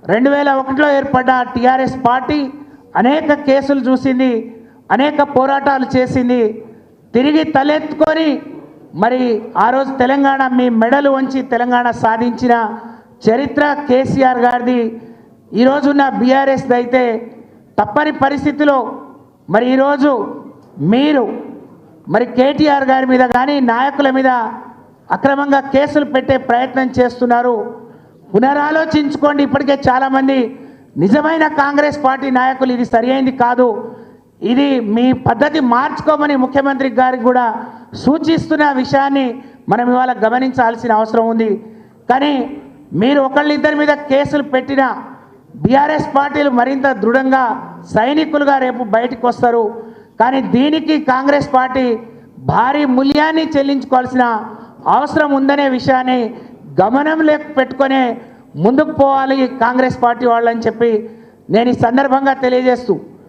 2001లో ఏర్పడ్డ TRS party అనేక కేసులు చూసింది, అనేక పోరాటాలు చేసింది. తిరిగి తలెత్తుకొని మరి ఆ రోజు తెలంగాణ మీ మెడలు వంచి తెలంగాణ సాధించిన చరిత్ర కేసీఆర్ గారిది. ఈరోజున్న బీఆర్ఎస్ అయితే తప్పని పరిస్థితిలో మరి ఈరోజు మీరు మరి కేటీఆర్ గారి మీద కానీ నాయకుల మీద అక్రమంగా కేసులు పెట్టే ప్రయత్నం చేస్తున్నారు. పునరాలోచించుకోండి. ఇప్పటికే చాలామంది నిజమైన కాంగ్రెస్ పార్టీ నాయకులు ఇది సరైనది కాదు, ఇది మీ పద్ధతి మార్చుకోమని ముఖ్యమంత్రి గారికి కూడా సూచిస్తున్న విషయాన్ని మనం ఇవాళ గమనించాల్సిన అవసరం ఉంది. కానీ మీరు ఒకళ్ళిద్దరి మీద కేసులు పెట్టిన బీఆర్ఎస్ పార్టీలు మరింత దృఢంగా సైనికులుగా రేపు బయటకు వస్తారు. కానీ దీనికి కాంగ్రెస్ పార్టీ భారీ మూల్యాన్ని చెల్లించుకోవాల్సిన అవసరం ఉందనే విషయాన్ని గమనంలోకి పెట్టుకొని ముందుకు పోవాలి కాంగ్రెస్ పార్టీ వాళ్ళని చెప్పి నేను ఈ సందర్భంగా తెలియజేస్తూ